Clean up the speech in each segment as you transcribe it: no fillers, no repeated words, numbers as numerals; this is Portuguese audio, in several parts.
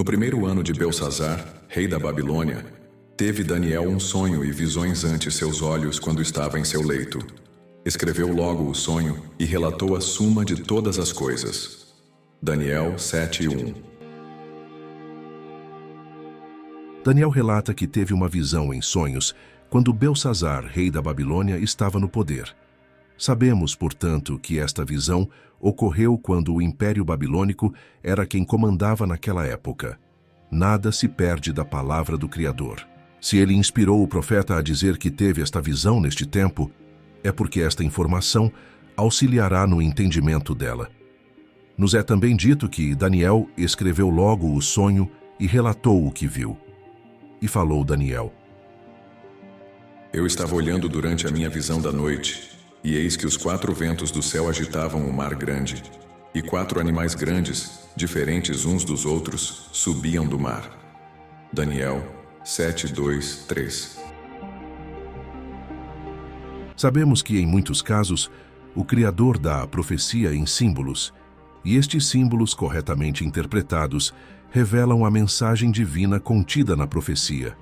No primeiro ano de Belsazzar, rei da Babilônia, teve Daniel um sonho e visões ante seus olhos quando estava em seu leito. Escreveu logo o sonho e relatou a suma de todas as coisas. Daniel 7:1. Daniel relata que teve uma visão em sonhos quando Belsazzar, rei da Babilônia, estava no poder. Sabemos, portanto, que esta visão ocorreu quando o Império Babilônico era quem comandava naquela época. Nada se perde da palavra do Criador. Se ele inspirou o profeta a dizer que teve esta visão neste tempo, é porque esta informação auxiliará no entendimento dela. Nos é também dito que Daniel escreveu logo o sonho e relatou o que viu. E falou Daniel: Eu estava olhando durante a minha visão da noite, e eis que os 4 ventos do céu agitavam o mar grande, e 4 animais grandes, diferentes uns dos outros, subiam do mar. Daniel 7:2-3. Sabemos que, em muitos casos, o Criador dá a profecia em símbolos, e estes símbolos, corretamente interpretados, revelam a mensagem divina contida na profecia.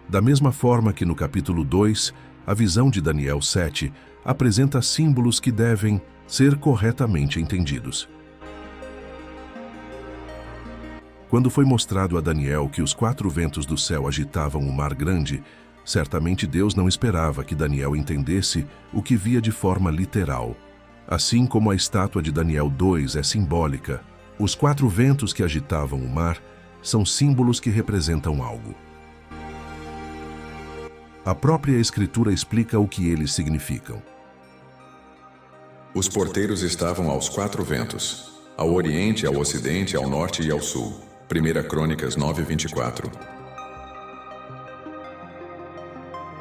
Da mesma forma que no capítulo 2, a visão de Daniel 7 apresenta símbolos que devem ser corretamente entendidos. Quando foi mostrado a Daniel que os 4 ventos do céu agitavam o mar grande, certamente Deus não esperava que Daniel entendesse o que via de forma literal. Assim como a estátua de Daniel 2 é simbólica, os 4 ventos que agitavam o mar são símbolos que representam algo. A própria Escritura explica o que eles significam. Os porteiros estavam aos 4 ventos, ao oriente, ao ocidente, ao norte e ao sul. 1 Crônicas 9:24.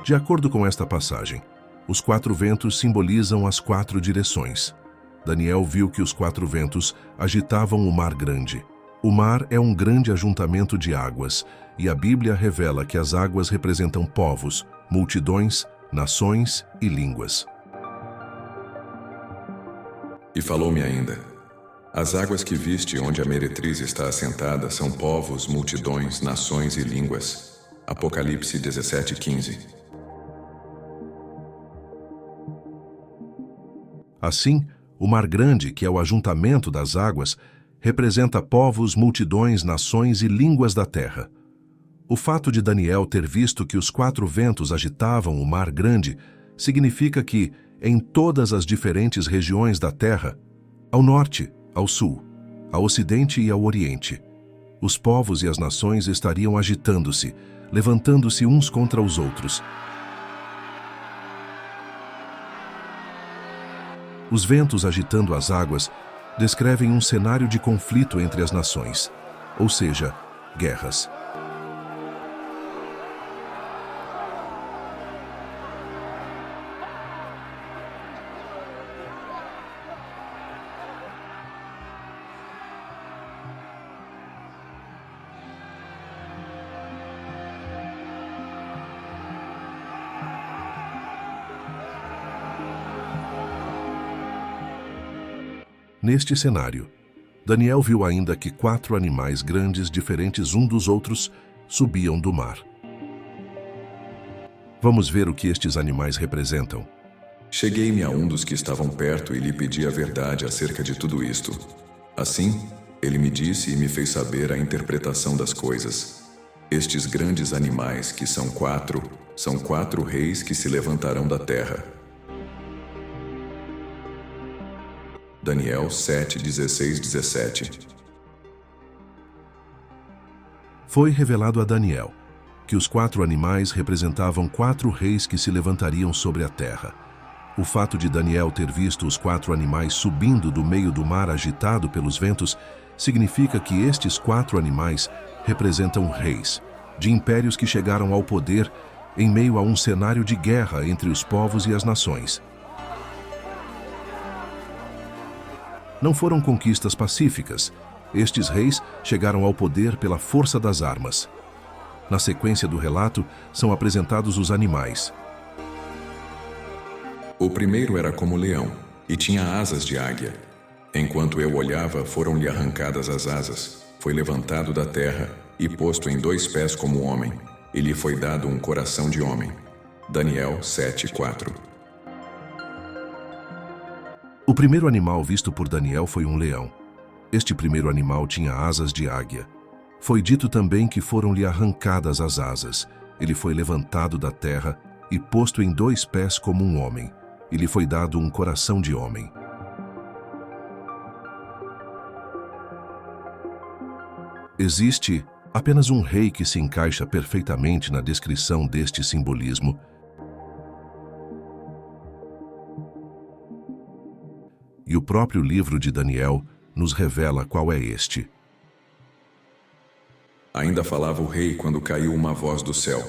De acordo com esta passagem, os 4 ventos simbolizam as 4 direções. Daniel viu que os 4 ventos agitavam o mar grande. O mar é um grande ajuntamento de águas, e a Bíblia revela que as águas representam povos, multidões, nações e línguas. E falou-me ainda: as águas que viste onde a meretriz está assentada são povos, multidões, nações e línguas. Apocalipse 17:15. Assim, o mar grande, que é o ajuntamento das águas, representa povos, multidões, nações e línguas da terra. O fato de Daniel ter visto que os 4 ventos agitavam o mar grande significa que, em todas as diferentes regiões da terra, ao norte, ao sul, ao ocidente e ao oriente, os povos e as nações estariam agitando-se, levantando-se uns contra os outros. Os ventos agitando as águas descrevem um cenário de conflito entre as nações, ou seja, guerras. Neste cenário, Daniel viu ainda que 4 animais grandes, diferentes um dos outros, subiam do mar. Vamos ver o que estes animais representam. Cheguei-me a um dos que estavam perto e lhe pedi a verdade acerca de tudo isto. Assim, ele me disse e me fez saber a interpretação das coisas. Estes grandes animais, que são 4 reis que se levantarão da terra. Daniel 7:16-17. Foi revelado a Daniel que os 4 animais representavam 4 reis que se levantariam sobre a terra. O fato de Daniel ter visto os 4 animais subindo do meio do mar agitado pelos ventos significa que estes 4 animais representam reis, de impérios que chegaram ao poder em meio a um cenário de guerra entre os povos e as nações. Não foram conquistas pacíficas. Estes reis chegaram ao poder pela força das armas. Na sequência do relato, são apresentados os animais. O primeiro era como leão, e tinha asas de águia. Enquanto eu olhava, foram-lhe arrancadas as asas. Foi levantado da terra, e posto em 2 pés como homem, e lhe foi dado um coração de homem. Daniel 7:4. O primeiro animal visto por Daniel foi um leão. Este primeiro animal tinha asas de águia. Foi dito também que foram-lhe arrancadas as asas. Ele foi levantado da terra e posto em 2 pés como um homem, e lhe foi dado um coração de homem. Existe apenas um rei que se encaixa perfeitamente na descrição deste simbolismo. E o próprio livro de Daniel nos revela qual é este. Ainda falava o rei quando caiu uma voz do céu.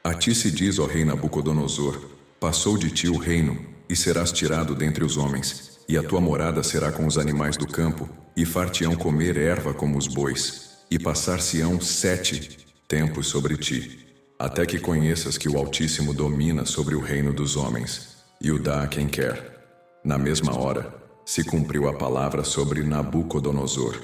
A ti se diz, ó rei Nabucodonosor, passou de ti o reino, e serás tirado dentre os homens, e a tua morada será com os animais do campo, e far-te-ão comer erva como os bois, e passar-se-ão 7 tempos sobre ti, até que conheças que o Altíssimo domina sobre o reino dos homens, e o dá a quem quer. Na mesma hora, se cumpriu a palavra sobre Nabucodonosor,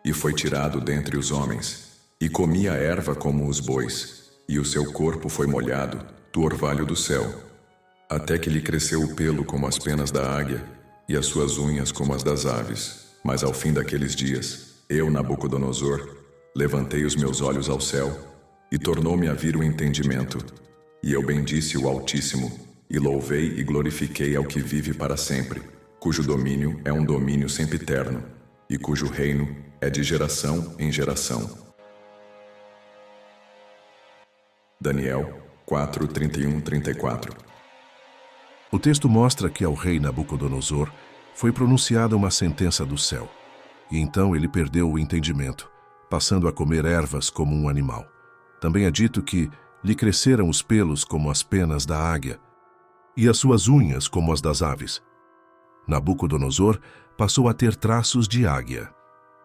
e foi tirado dentre os homens, e comia erva como os bois, e o seu corpo foi molhado do orvalho do céu, até que lhe cresceu o pelo como as penas da águia, e as suas unhas como as das aves. Mas ao fim daqueles dias, eu, Nabucodonosor, levantei os meus olhos ao céu, e tornou-me a vir o entendimento, e eu bendisse o Altíssimo, e louvei e glorifiquei ao que vive para sempre, cujo domínio é um domínio sempiterno, e cujo reino é de geração em geração. Daniel 4:31-34. O texto mostra que ao rei Nabucodonosor foi pronunciada uma sentença do céu, e então ele perdeu o entendimento, passando a comer ervas como um animal. Também é dito que lhe cresceram os pelos como as penas da águia, e as suas unhas como as das aves. Nabucodonosor passou a ter traços de águia.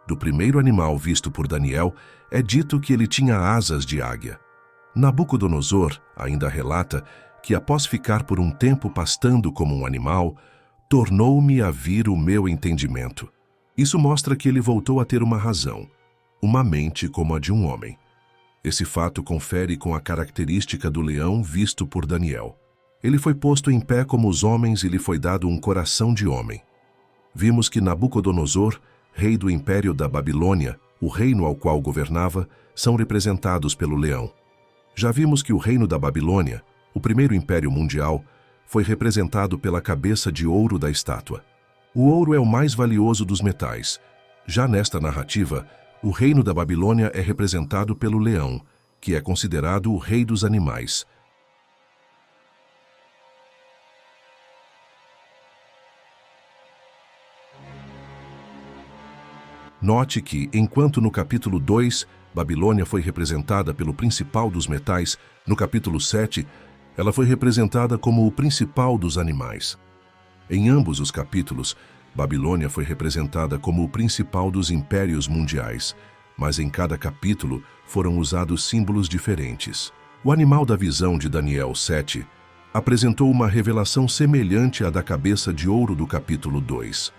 Do primeiro animal visto por Daniel, é dito que ele tinha asas de águia. Nabucodonosor ainda relata que, após ficar por um tempo pastando como um animal, tornou-me a vir o meu entendimento. Isso mostra que ele voltou a ter uma razão, uma mente como a de um homem. Esse fato confere com a característica do leão visto por Daniel. Ele foi posto em pé como os homens e lhe foi dado um coração de homem. Vimos que Nabucodonosor, rei do império da Babilônia, o reino ao qual governava, são representados pelo leão. Já vimos que o reino da Babilônia, o primeiro império mundial, foi representado pela cabeça de ouro da estátua. O ouro é o mais valioso dos metais. Já nesta narrativa, o reino da Babilônia é representado pelo leão, que é considerado o rei dos animais. Note que, enquanto no capítulo 2, Babilônia foi representada pelo principal dos metais, no capítulo 7, ela foi representada como o principal dos animais. Em ambos os capítulos, Babilônia foi representada como o principal dos impérios mundiais, mas em cada capítulo foram usados símbolos diferentes. O animal da visão de Daniel 7 apresentou uma revelação semelhante à da cabeça de ouro do capítulo 2.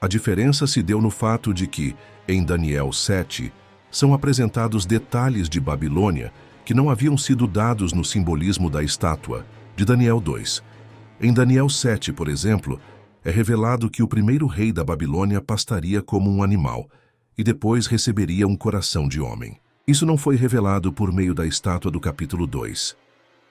A diferença se deu no fato de que, em Daniel 7, são apresentados detalhes de Babilônia que não haviam sido dados no simbolismo da estátua, de Daniel 2. Em Daniel 7, por exemplo, é revelado que o primeiro rei da Babilônia pastaria como um animal e depois receberia um coração de homem. Isso não foi revelado por meio da estátua do capítulo 2.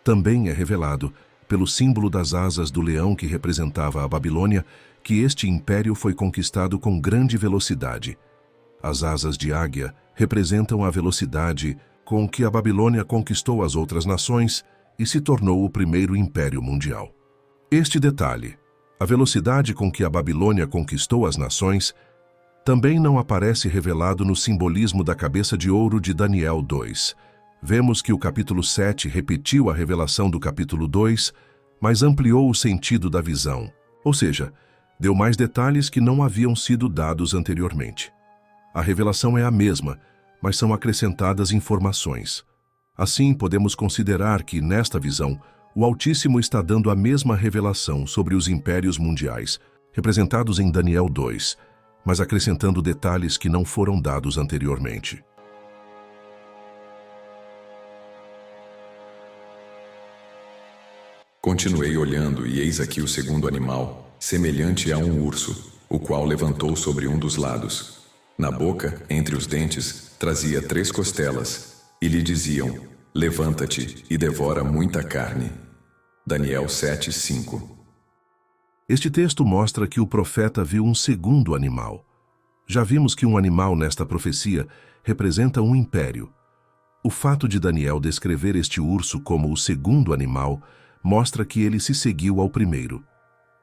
Também é revelado, pelo símbolo das asas do leão que representava a Babilônia, que este império foi conquistado com grande velocidade. As asas de águia representam a velocidade com que a Babilônia conquistou as outras nações e se tornou o primeiro império mundial. Este detalhe, a velocidade com que a Babilônia conquistou as nações, também não aparece revelado no simbolismo da cabeça de ouro de Daniel 2. Vemos que o capítulo 7 repetiu a revelação do capítulo 2, mas ampliou o sentido da visão, ou seja, deu mais detalhes que não haviam sido dados anteriormente. A revelação é a mesma, mas são acrescentadas informações. Assim, podemos considerar que, nesta visão, o Altíssimo está dando a mesma revelação sobre os impérios mundiais, representados em Daniel 2, mas acrescentando detalhes que não foram dados anteriormente. Continuei olhando e eis aqui o segundo animal, semelhante a um urso, o qual levantou sobre um dos lados. Na boca, entre os dentes, trazia 3 costelas, e lhe diziam: levanta-te e devora muita carne. Daniel 7:5. Este texto mostra que o profeta viu um segundo animal. Já vimos que um animal nesta profecia representa um império. O fato de Daniel descrever este urso como o segundo animal mostra que ele se seguiu ao primeiro.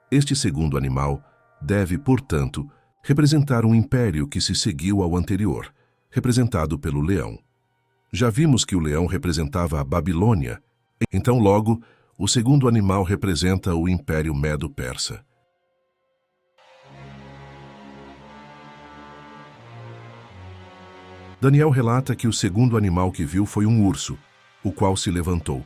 Este segundo animal deve, portanto, representar um império que se seguiu ao anterior, representado pelo leão. Já vimos que o leão representava a Babilônia, então logo, o segundo animal representa o Império Medo-Persa. Daniel relata que o segundo animal que viu foi um urso, o qual se levantou.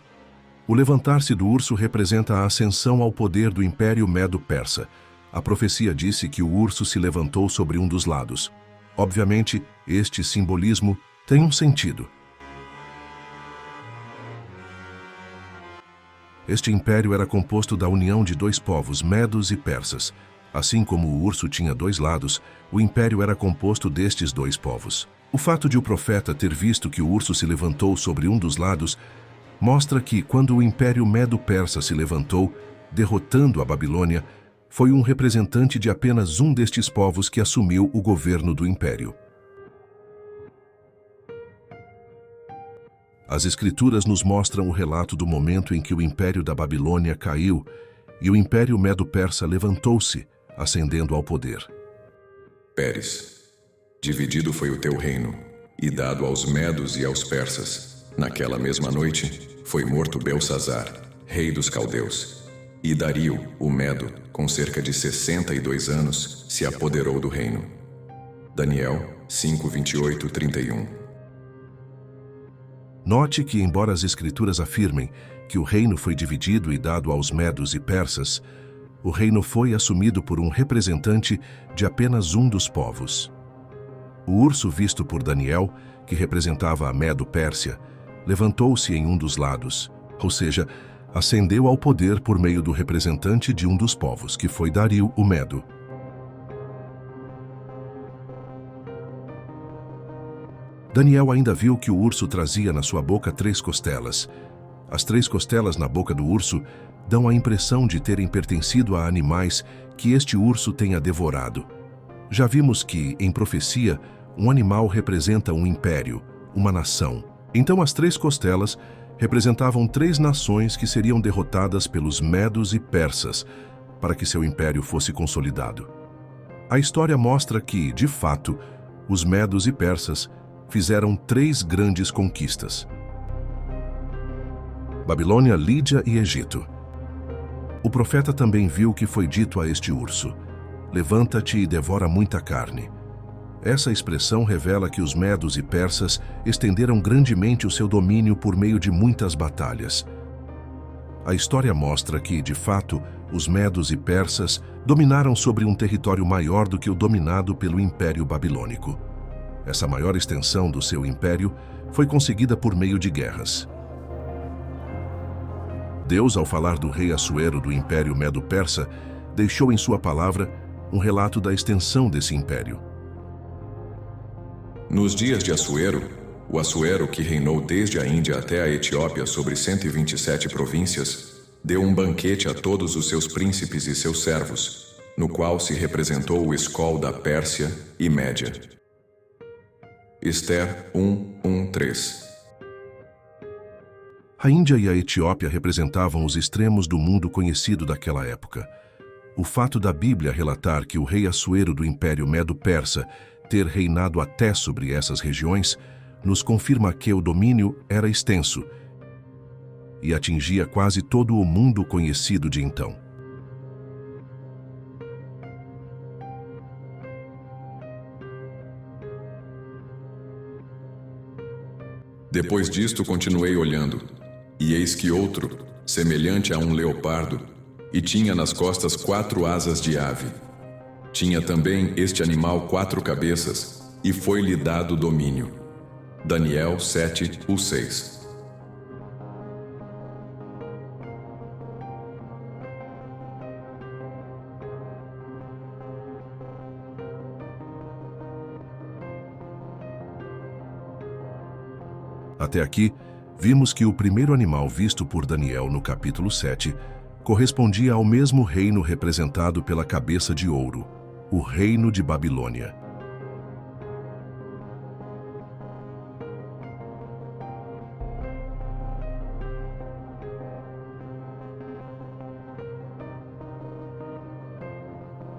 O levantar-se do urso representa a ascensão ao poder do Império Medo-Persa. A profecia disse que o urso se levantou sobre um dos lados. Obviamente, este simbolismo tem um sentido. Este império era composto da união de 2 povos, medos e persas. Assim como o urso tinha 2 lados, o império era composto destes 2 povos. O fato de o profeta ter visto que o urso se levantou sobre um dos lados mostra que, quando o Império Medo-Persa se levantou, derrotando a Babilônia, foi um representante de apenas um destes povos que assumiu o governo do império. As Escrituras nos mostram o relato do momento em que o Império da Babilônia caiu e o Império Medo-Persa levantou-se, ascendendo ao poder. Pérez, dividido foi o teu reino, e dado aos medos e aos persas. Naquela mesma noite, foi morto Belsazar, rei dos caldeus. E Dario, o Medo, com cerca de 62 anos, se apoderou do reino. Daniel 5:28-31. Note que, embora as Escrituras afirmem que o reino foi dividido e dado aos medos e persas, o reino foi assumido por um representante de apenas um dos povos. O urso visto por Daniel, que representava a Medo-Pérsia, levantou-se em um dos lados, ou seja, ascendeu ao poder por meio do representante de um dos povos, que foi Dario, o Medo. Daniel ainda viu que o urso trazia na sua boca 3 costelas. As 3 costelas na boca do urso dão a impressão de terem pertencido a animais que este urso tenha devorado. Já vimos que, em profecia, um animal representa um império, uma nação. Então as 3 costelas representavam 3 nações que seriam derrotadas pelos medos e persas, para que seu império fosse consolidado. A história mostra que, de fato, os medos e persas fizeram 3 grandes conquistas: Babilônia, Lídia e Egito. O profeta também viu que foi dito a este urso: levanta-te e devora muita carne. Essa expressão revela que os medos e persas estenderam grandemente o seu domínio por meio de muitas batalhas. A história mostra que, de fato, os medos e persas dominaram sobre um território maior do que o dominado pelo Império Babilônico. Essa maior extensão do seu império foi conseguida por meio de guerras. Deus, ao falar do rei Assuero do Império Medo-Persa, deixou em sua palavra um relato da extensão desse império. Nos dias de Assuero, o Assuero que reinou desde a Índia até a Etiópia sobre 127 províncias, deu um banquete a todos os seus príncipes e seus servos, no qual se representou o escol da Pérsia e Média. Esther 1:1-3. A Índia e a Etiópia representavam os extremos do mundo conhecido daquela época. O fato da Bíblia relatar que o rei Assuero do Império Medo-Persa ter reinado até sobre essas regiões nos confirma que o domínio era extenso e atingia quase todo o mundo conhecido de então. Depois disto continuei olhando, e eis que outro, semelhante a um leopardo, e tinha nas costas 4 asas de ave. Tinha também este animal 4 cabeças, e foi-lhe dado domínio. Daniel 7:6. Até aqui, vimos que o primeiro animal visto por Daniel no capítulo 7 correspondia ao mesmo reino representado pela cabeça de ouro, o reino de Babilônia.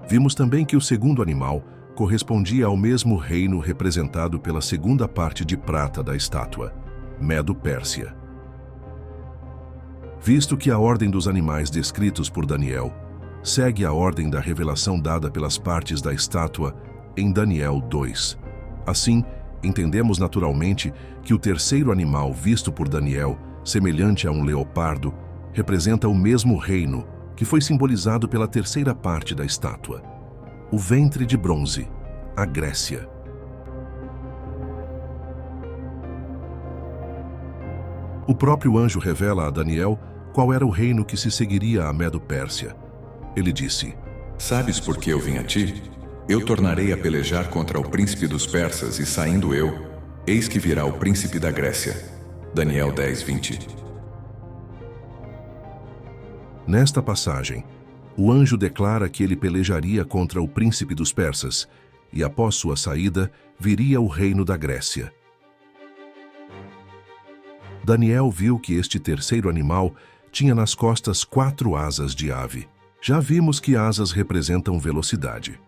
Vimos também que o segundo animal correspondia ao mesmo reino representado pela segunda parte de prata da estátua, Medo-Pérsia. Visto que a ordem dos animais descritos por Daniel segue a ordem da revelação dada pelas partes da estátua em Daniel 2. Assim, entendemos naturalmente que o terceiro animal visto por Daniel, semelhante a um leopardo, representa o mesmo reino que foi simbolizado pela terceira parte da estátua, o ventre de bronze, a Grécia. O próprio anjo revela a Daniel qual era o reino que se seguiria a Medo-Pérsia. Ele disse: Sabes por que eu vim a ti? Eu tornarei a pelejar contra o príncipe dos persas e saindo eu, eis que virá o príncipe da Grécia. Daniel 10:20. Nesta passagem, o anjo declara que ele pelejaria contra o príncipe dos persas e, após sua saída, viria o reino da Grécia. Daniel viu que este terceiro animal tinha nas costas 4 asas de ave. Já vimos que asas representam velocidade.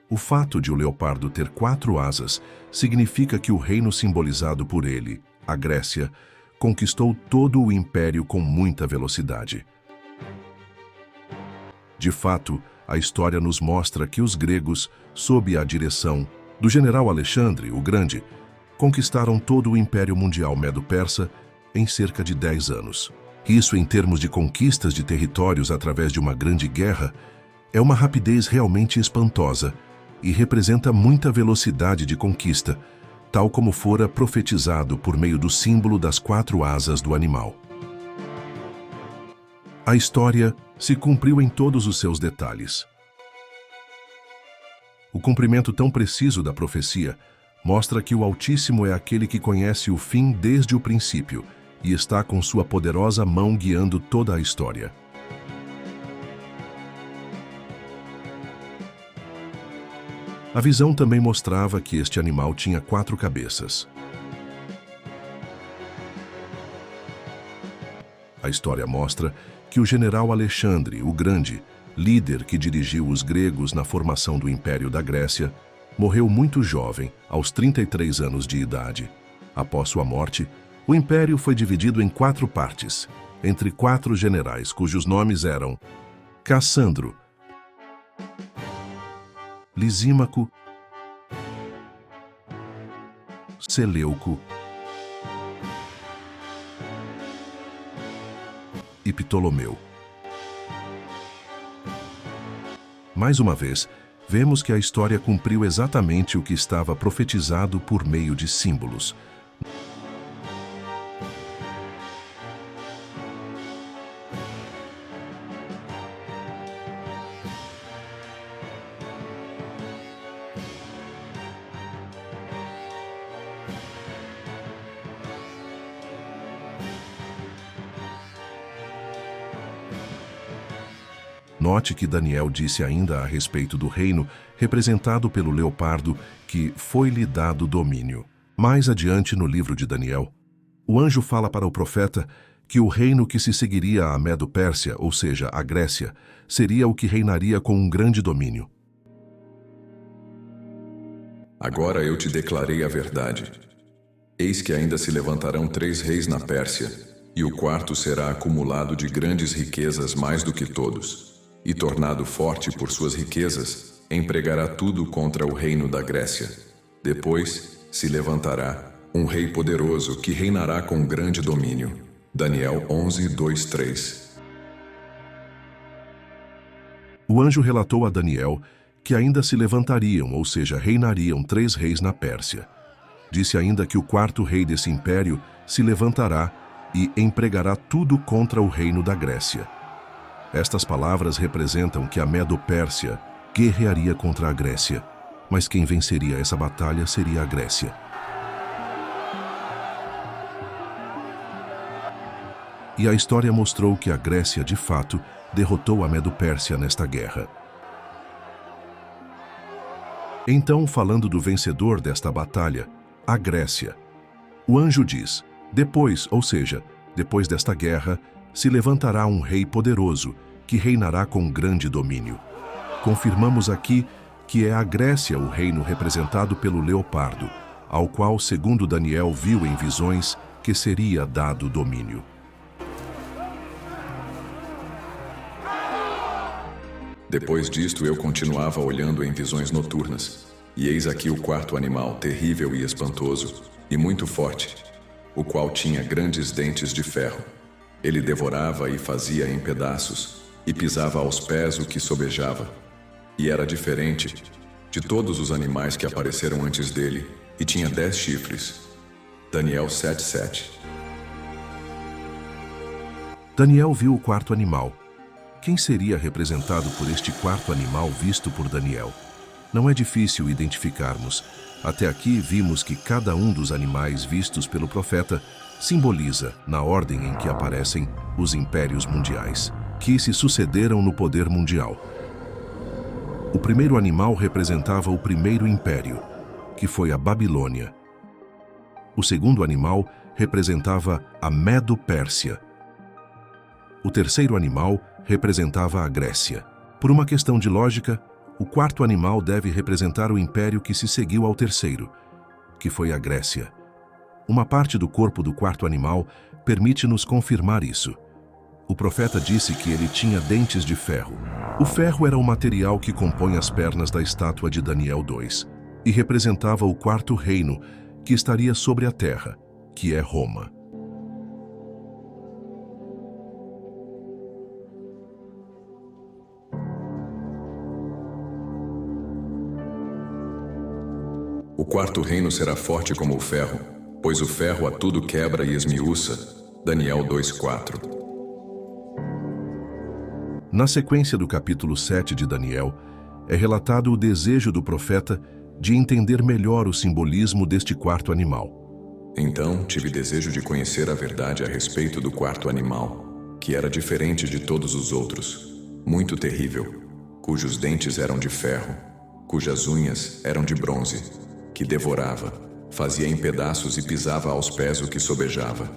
O fato de o leopardo ter 4 asas significa que o reino simbolizado por ele, a Grécia, conquistou todo o império com muita velocidade. De fato, a história nos mostra que os gregos, sob a direção do general Alexandre o Grande, conquistaram todo o Império Mundial Medo-Persa em cerca de 10 anos. Isso, em termos de conquistas de territórios através de uma grande guerra, é uma rapidez realmente espantosa e representa muita velocidade de conquista, tal como fora profetizado por meio do símbolo das 4 asas do animal. A história se cumpriu em todos os seus detalhes. O cumprimento tão preciso da profecia mostra que o Altíssimo é aquele que conhece o fim desde o princípio e está com sua poderosa mão guiando toda a história. A visão também mostrava que este animal tinha 4 cabeças. A história mostra que o general Alexandre o Grande, líder que dirigiu os gregos na formação do Império da Grécia, morreu muito jovem, aos 33 anos de idade. Após sua morte, o Império foi dividido em 4 partes, entre 4 generais cujos nomes eram Cassandro, Lisímaco, Seleuco e Ptolomeu. Mais uma vez, vemos que a história cumpriu exatamente o que estava profetizado por meio de símbolos. Note que Daniel disse ainda a respeito do reino representado pelo leopardo que foi-lhe dado domínio. Mais adiante no livro de Daniel, o anjo fala para o profeta que o reino que se seguiria a Medo-Pérsia, ou seja, a Grécia, seria o que reinaria com um grande domínio. Agora eu te declarei a verdade. Eis que ainda se levantarão 3 reis na Pérsia, e o quarto será acumulado de grandes riquezas mais do que todos. E tornado forte por suas riquezas, empregará tudo contra o reino da Grécia. Depois se levantará um rei poderoso que reinará com grande domínio. Daniel 11:2-3. O anjo relatou a Daniel que ainda se levantariam, ou seja, reinariam 3 reis na Pérsia. Disse ainda que o 4º rei desse império se levantará e empregará tudo contra o reino da Grécia. Estas palavras representam que a Medo-Pérsia guerrearia contra a Grécia, mas quem venceria essa batalha seria a Grécia. e a história mostrou que a Grécia, de fato, derrotou a Medo-Pérsia nesta guerra. Então, falando do vencedor desta batalha, a Grécia, o anjo diz: depois, ou seja, depois desta guerra, se levantará um rei poderoso, que reinará com grande domínio. Confirmamos aqui que é a Grécia o reino representado pelo leopardo, ao qual, segundo Daniel viu em visões, que seria dado domínio. Depois disto eu continuava olhando em visões noturnas, e eis aqui o quarto animal, terrível e espantoso, e muito forte, o qual tinha grandes dentes de ferro. Ele devorava e fazia em pedaços, e pisava aos pés o que sobejava. E era diferente de todos os animais que apareceram antes dele, e tinha 10 chifres. Daniel 7:7. Daniel viu o quarto animal. Quem seria representado por este quarto animal visto por Daniel? Não é difícil identificarmos. Até aqui vimos que cada um dos animais vistos pelo profeta simboliza, na ordem em que aparecem, os impérios mundiais, que se sucederam no poder mundial. O primeiro animal representava o primeiro império, que foi a Babilônia. O segundo animal representava a Medo-Pérsia. O terceiro animal representava a Grécia. Por uma questão de lógica, o quarto animal deve representar o império que se seguiu ao terceiro, que foi a Grécia. Uma parte do corpo do quarto animal permite-nos confirmar isso. O profeta disse que ele tinha dentes de ferro. O ferro era o material que compõe as pernas da estátua de Daniel 2 e representava o quarto reino que estaria sobre a terra, que é Roma. O quarto reino será forte como o ferro, pois o ferro a tudo quebra e esmiuça. Daniel 2:4. Na sequência do capítulo 7 de Daniel, é relatado o desejo do profeta de entender melhor o simbolismo deste quarto animal. Então tive desejo de conhecer a verdade a respeito do quarto animal, que era diferente de todos os outros, muito terrível, cujos dentes eram de ferro, cujas unhas eram de bronze, que devorava, fazia em pedaços e pisava aos pés o que sobejava.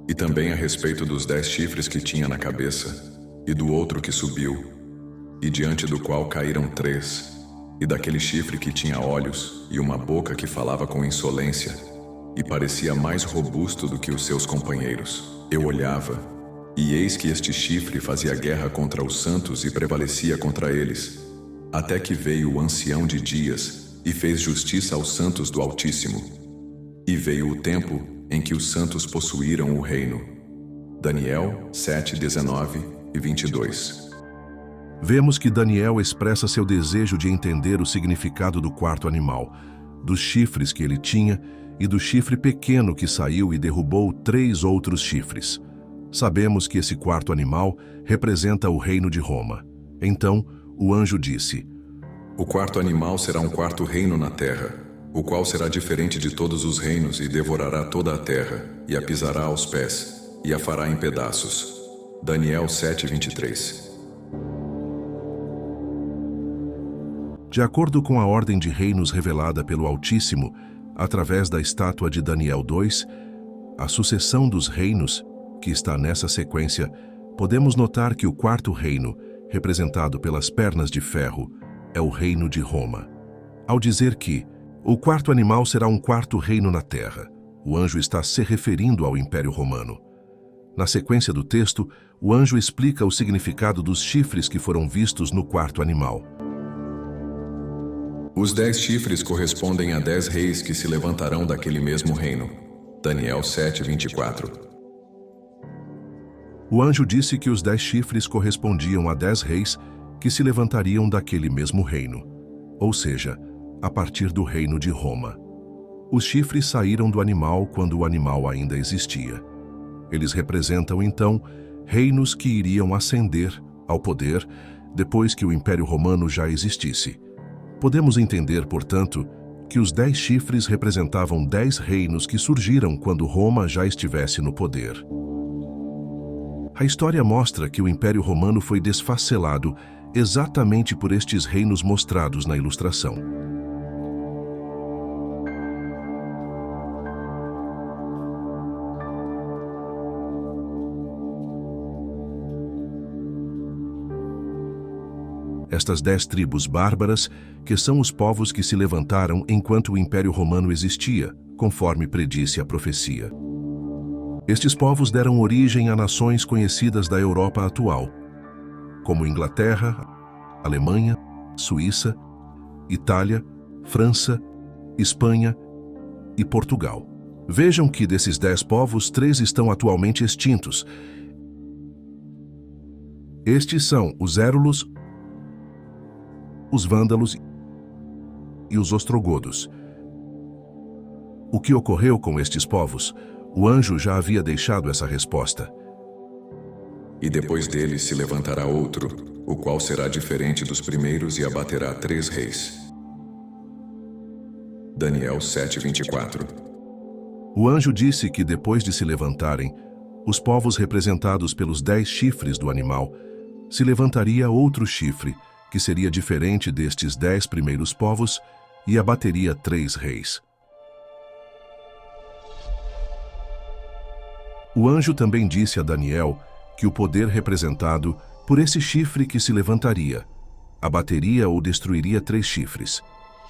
E também a respeito dos 10 chifres que tinha na cabeça, e do outro que subiu, e diante do qual caíram 3, e daquele chifre que tinha olhos e uma boca que falava com insolência, e parecia mais robusto do que os seus companheiros. Eu olhava, e eis que este chifre fazia guerra contra os santos e prevalecia contra eles, até que veio o ancião de dias e fez justiça aos santos do Altíssimo. E veio o tempo em que os santos possuíram o reino. Daniel 7:19 e 22. Vemos que Daniel expressa seu desejo de entender o significado do quarto animal, dos chifres que ele tinha e do chifre pequeno que saiu e derrubou 3 outros chifres. Sabemos que esse quarto animal representa o reino de Roma. Então, o anjo disse: O quarto animal será um quarto reino na terra, o qual será diferente de todos os reinos e devorará toda a terra, e a pisará aos pés, e a fará em pedaços. Daniel 7:23. De acordo com a ordem de reinos revelada pelo Altíssimo, através da estátua de Daniel 2, a sucessão dos reinos, que está nessa sequência, podemos notar que o quarto reino, representado pelas pernas de ferro, é o reino de Roma. Ao dizer que o quarto animal será um quarto reino na terra, o anjo está se referindo ao Império Romano. Na sequência do texto, o anjo explica o significado dos chifres que foram vistos no quarto animal. Os 10 chifres correspondem a 10 reis que se levantarão daquele mesmo reino. Daniel 7:24. O anjo disse que os 10 chifres correspondiam a 10 reis que se levantariam daquele mesmo reino, ou seja, a partir do reino de Roma. Os chifres saíram do animal quando o animal ainda existia. Eles representam, então, reinos que iriam ascender ao poder depois que o Império Romano já existisse. Podemos entender, portanto, que os 10 chifres representavam 10 reinos que surgiram quando Roma já estivesse no poder. A história mostra que o Império Romano foi desfacelado exatamente por estes reinos mostrados na ilustração. Estas 10 tribos bárbaras, que são os povos que se levantaram enquanto o Império Romano existia, conforme predisse a profecia. Estes povos deram origem a nações conhecidas da Europa atual, como Inglaterra, Alemanha, Suíça, Itália, França, Espanha e Portugal. Vejam que desses 10 povos, 3 estão atualmente extintos. Estes são os Érulos, os Vândalos e os Ostrogodos. O que ocorreu com estes povos? O anjo já havia deixado essa resposta. E depois dele se levantará outro, o qual será diferente dos primeiros e abaterá 3 reis. Daniel 7:24. O anjo disse que depois de se levantarem, os povos representados pelos 10 chifres do animal, se levantaria outro chifre, que seria diferente destes 10 primeiros povos, e abateria 3 reis. O anjo também disse a Daniel que o poder representado por esse chifre que se levantaria, abateria ou destruiria 3 chifres.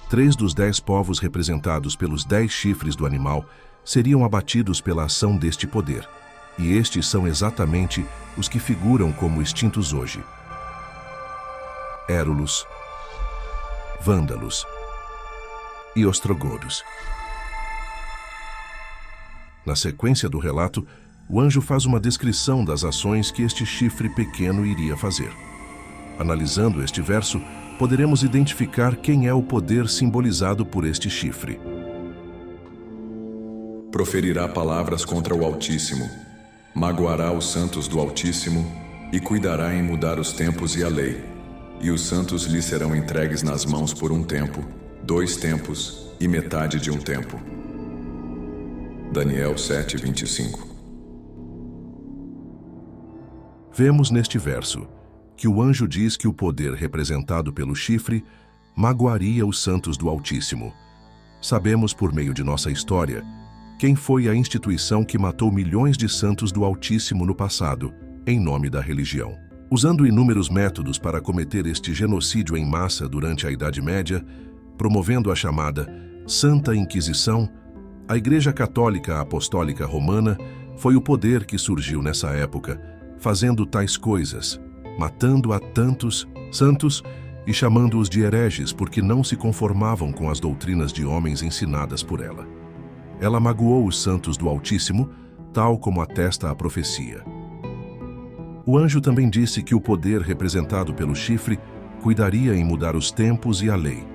3 dos 10 povos representados pelos 10 chifres do animal seriam abatidos pela ação deste poder, e estes são exatamente os que figuram como extintos hoje: Érulos, Vândalos e Ostrogodos. Na sequência do relato, o anjo faz uma descrição das ações que este chifre pequeno iria fazer. Analisando este verso, poderemos identificar quem é o poder simbolizado por este chifre. Proferirá palavras contra o Altíssimo, magoará os santos do Altíssimo e cuidará em mudar os tempos e a lei. E os santos lhe serão entregues nas mãos por 1 tempo, 2 tempos e metade de 1 tempo. Daniel 7:25. Vemos neste verso que o anjo diz que o poder representado pelo chifre magoaria os santos do Altíssimo. Sabemos por meio de nossa história quem foi a instituição que matou milhões de santos do Altíssimo no passado, em nome da religião. Usando inúmeros métodos para cometer este genocídio em massa durante a Idade Média, promovendo a chamada Santa Inquisição, a Igreja Católica Apostólica Romana foi o poder que surgiu nessa época, fazendo tais coisas, matando a tantos santos e chamando-os de hereges porque não se conformavam com as doutrinas de homens ensinadas por ela. Ela magoou os santos do Altíssimo, tal como atesta a profecia. O anjo também disse que o poder representado pelo chifre cuidaria em mudar os tempos e a lei.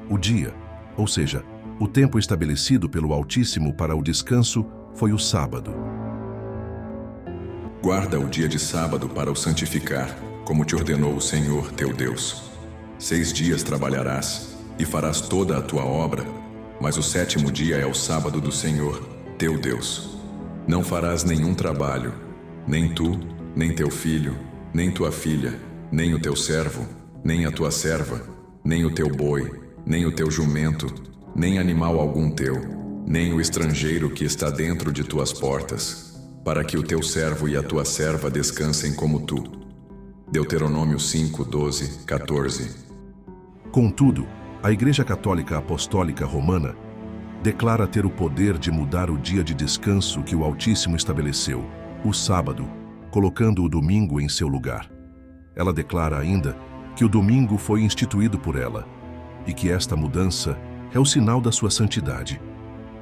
O dia, ou seja, o tempo estabelecido pelo Altíssimo para o descanso, foi o sábado. Guarda o dia de sábado para o santificar, como te ordenou o Senhor teu Deus. 6 dias trabalharás e farás toda a tua obra, mas o 7º dia é o sábado do Senhor teu Deus. Não farás nenhum trabalho, nem tu, nem teu filho, nem tua filha, nem o teu servo, nem a tua serva, nem o teu boi, nem o teu jumento, nem animal algum teu, nem o estrangeiro que está dentro de tuas portas, para que o teu servo e a tua serva descansem como tu. Deuteronômio 5, 12, 14. Contudo, a Igreja Católica Apostólica Romana declara ter o poder de mudar o dia de descanso que o Altíssimo estabeleceu, o sábado, colocando o domingo em seu lugar. Ela declara ainda que o domingo foi instituído por ela e que esta mudança é o sinal da sua santidade.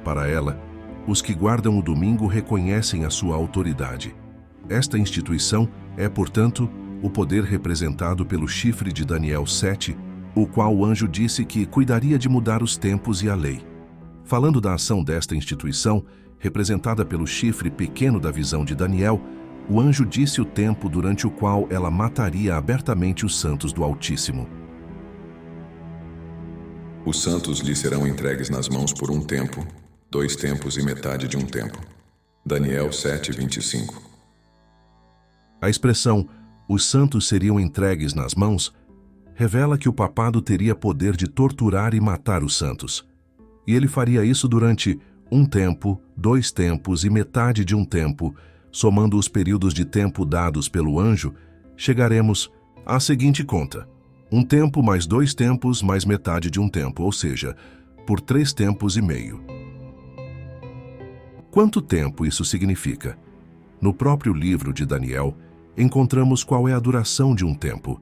Para ela, os que guardam o domingo reconhecem a sua autoridade. Esta instituição é, portanto, o poder representado pelo chifre de Daniel 7, o qual o anjo disse que cuidaria de mudar os tempos e a lei. Falando da ação desta instituição, representada pelo chifre pequeno da visão de Daniel, o anjo disse o tempo durante o qual ela mataria abertamente os santos do Altíssimo. Os santos lhe serão entregues nas mãos por 1 tempo, 2 tempos e metade de 1 tempo. Daniel 7:25. A expressão "os santos seriam entregues nas mãos" revela que o papado teria poder de torturar e matar os santos. E ele faria isso durante 1 tempo, 2 tempos e metade de 1 tempo. Somando os períodos de tempo dados pelo anjo, chegaremos à seguinte conta: 1 tempo mais 2 tempos mais metade de 1 tempo, ou seja, por 3 tempos e meio. Quanto tempo isso significa? No próprio livro de Daniel, encontramos qual é a duração de 1 tempo.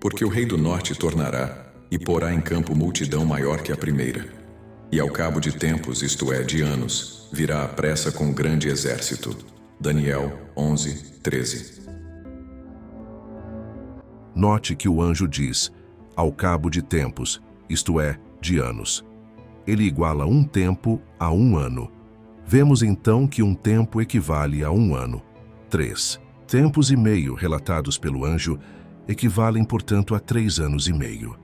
Porque o rei do norte tornará e porá em campo multidão maior que a primeira. E ao cabo de tempos, isto é, de anos, virá à pressa com grande exército. Daniel 11, 13. Note que o anjo diz, ao cabo de tempos, isto é, de anos. Ele iguala 1 tempo a 1 ano. Vemos então que 1 tempo equivale a 1 ano. 3 tempos e meio relatados pelo anjo equivalem, portanto, a 3 anos e meio.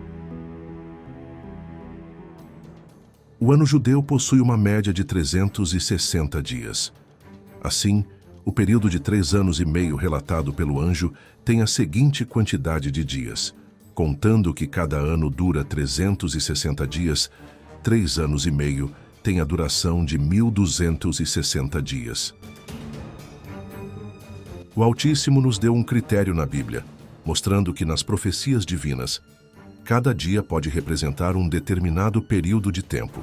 O ano judeu possui uma média de 360 dias. Assim, o período de 3 anos e meio relatado pelo anjo tem a seguinte quantidade de dias. Contando que cada ano dura 360 dias, 3 anos e meio tem a duração de 1260 dias. O Altíssimo nos deu um critério na Bíblia, mostrando que nas profecias divinas, cada dia pode representar um determinado período de tempo.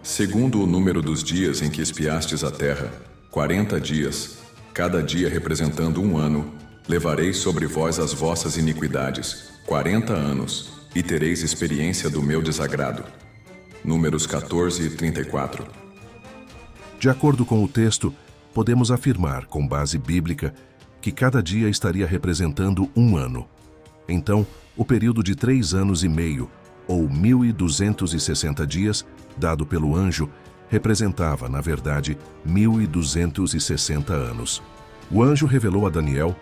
Segundo o número dos dias em que espiastes a terra, 40 dias, cada dia representando 1 ano, levareis sobre vós as vossas iniquidades, 40 anos, e tereis experiência do meu desagrado. Números 14 e 34. De acordo com o texto, podemos afirmar, com base bíblica, que cada dia estaria representando 1 ano. Então, o período de 3 anos e meio, ou 1260 dias, dado pelo anjo, representava, na verdade, 1260 anos. O anjo revelou a Daniel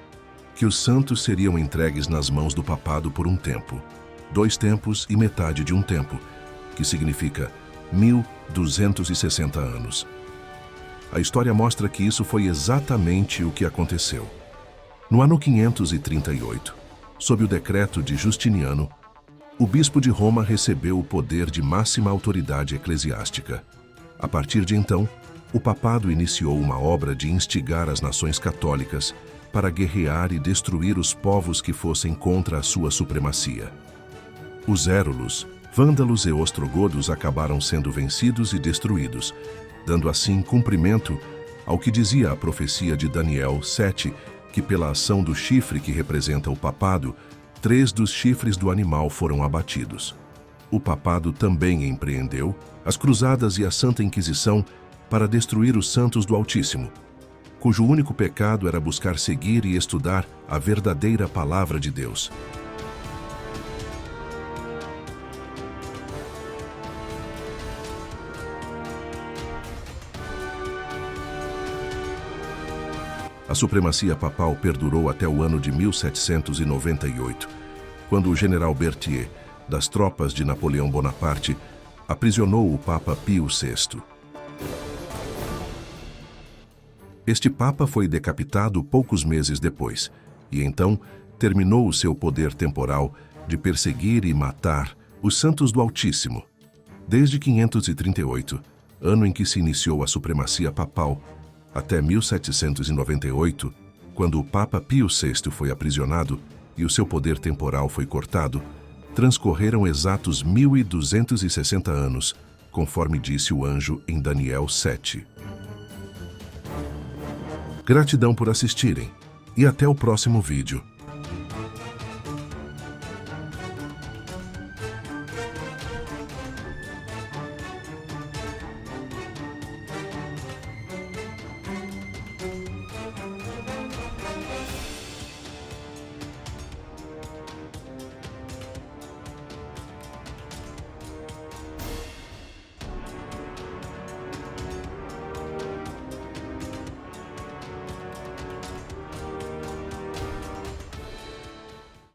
que os santos seriam entregues nas mãos do papado por 1 tempo, 2 tempos e metade de 1 tempo, que significa 1260 anos. A história mostra que isso foi exatamente o que aconteceu. No ano 538, sob o decreto de Justiniano, o bispo de Roma recebeu o poder de máxima autoridade eclesiástica. A partir de então, o papado iniciou uma obra de instigar as nações católicas para guerrear e destruir os povos que fossem contra a sua supremacia. Os érulos, vândalos e ostrogodos acabaram sendo vencidos e destruídos, dando assim cumprimento ao que dizia a profecia de Daniel 7, que pela ação do chifre que representa o papado, 3 dos chifres do animal foram abatidos. O papado também empreendeu as cruzadas e a Santa Inquisição para destruir os santos do Altíssimo, cujo único pecado era buscar seguir e estudar a verdadeira palavra de Deus. A supremacia papal perdurou até o ano de 1798, quando o general Berthier, das tropas de Napoleão Bonaparte, aprisionou o Papa Pio VI. Este Papa foi decapitado poucos meses depois, e então terminou o seu poder temporal de perseguir e matar os santos do Altíssimo. Desde 538, ano em que se iniciou a supremacia papal, até 1798, quando o Papa Pio VI foi aprisionado e o seu poder temporal foi cortado, transcorreram exatos 1260 anos, conforme disse o anjo em Daniel 7. Gratidão por assistirem e até o próximo vídeo.